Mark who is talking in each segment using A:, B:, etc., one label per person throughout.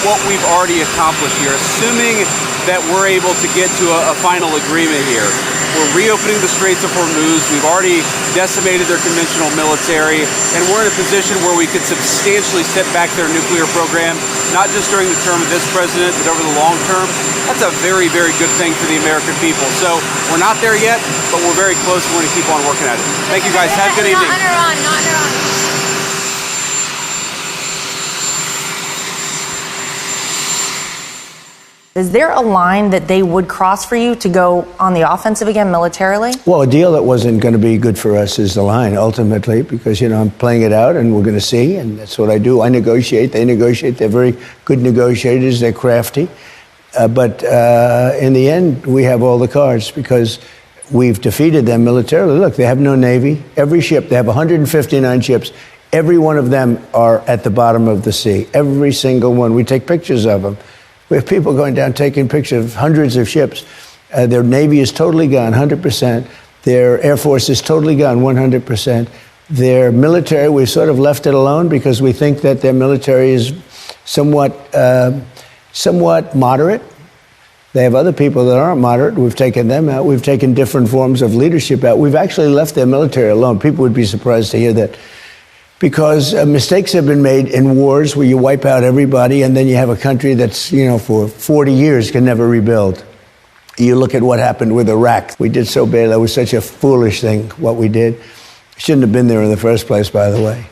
A: what we've already accomplished here, assuming that we're able to get to a final agreement here. We're reopening the Straits of Hormuz. We've already decimated their conventional military, and we're in a position where we could substantially set back their nuclear program, not just during the term of this president, but over the long term. That's a very, very good thing for the American people. So we're not there yet, but we're very close. We're going to keep on working at it. Thank you, guys. Have a good evening.
B: Not Iran.
C: Is there a line that they would cross for you to go on the offensive again militarily?
D: Well, a deal that wasn't going to be good for us is the line, ultimately, because, I'm playing it out and we're going to see, and that's what I do. I negotiate, they negotiate. They're very good negotiators. They're crafty. But in the end, we have all the cards because we've defeated them militarily. Look, they have no Navy. Every ship, they have 159 ships. Every one of them are at the bottom of the sea. Every single one. We take pictures of them. We have people going down taking pictures of hundreds of ships. Their Navy is totally gone, 100%. Their Air Force is totally gone, 100%. Their military, we sort of left it alone because we think that their military is somewhat moderate. They have other people that aren't moderate. We've taken them out. We've taken different forms of leadership out. We've actually left their military alone. People would be surprised to hear that. Because mistakes have been made in wars where you wipe out everybody and then you have a country that's, for 40 years can never rebuild. You look at what happened with Iraq. We did so bad. That was such a foolish thing, what we did. Shouldn't have been there in the first place, by the way.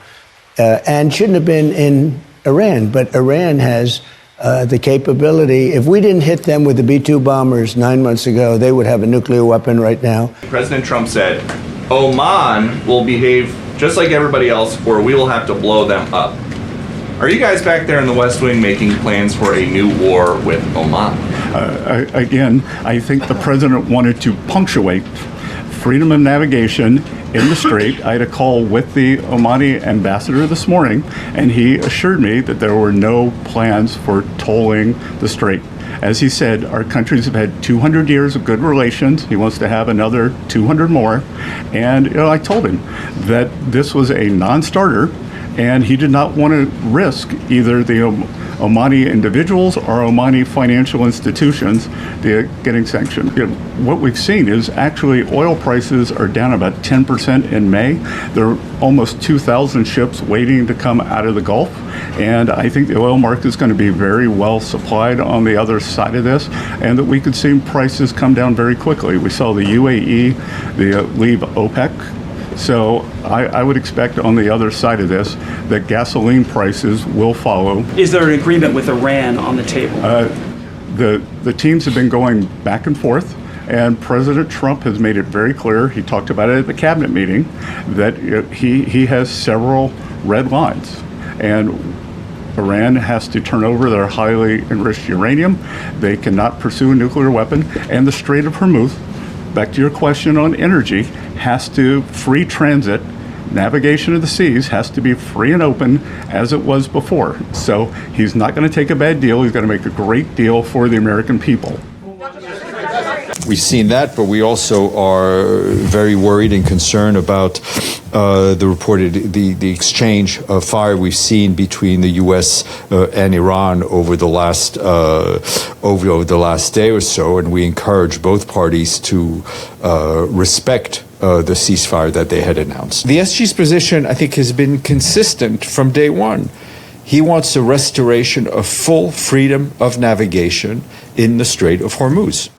D: And shouldn't have been in Iran. But Iran has the capability. If we didn't hit them with the B-2 bombers 9 months ago, they would have a nuclear weapon right now.
E: President Trump said, Oman will behave just like everybody else, or we will have to blow them up. Are you guys back there in the West Wing making plans for a new war with Oman?
F: Again, I think the president wanted to punctuate freedom of navigation in the Strait. I had a call with the Omani ambassador this morning, and he assured me that there were no plans for tolling the Strait. As he said, our countries have had 200 years of good relations. He wants to have another 200 more. And I told him that this was a non-starter, and he did not want to risk either the Omani individuals or Omani financial institutions getting sanctioned. What we've seen is actually oil prices are down about 10% in May. There are almost 2,000 ships waiting to come out of the Gulf. And I think the oil market is going to be very well supplied on the other side of this, and that we could see prices come down very quickly. We saw the UAE leave OPEC. So I would expect on the other side of this that gasoline prices will follow.
G: Is there an agreement with Iran on the table?
F: The teams have been going back and forth, and President Trump has made it very clear, he talked about it at the cabinet meeting, that he has several red lines. And Iran has to turn over their highly enriched uranium. They cannot pursue a nuclear weapon. And the Strait of Hormuz, back to your question on energy, has to free transit. Navigation of the seas has to be free and open as it was before. So he's not going to take a bad deal. He's going to make a great deal for the American people.
H: We've seen that, but we also are very worried and concerned about the exchange of fire we've seen between the U.S. And Iran over the last day or so, and we encourage both parties to respect the ceasefire that they had announced. The SG's position, I think, has been consistent from day one. He wants a restoration of full freedom of navigation in the Strait of Hormuz.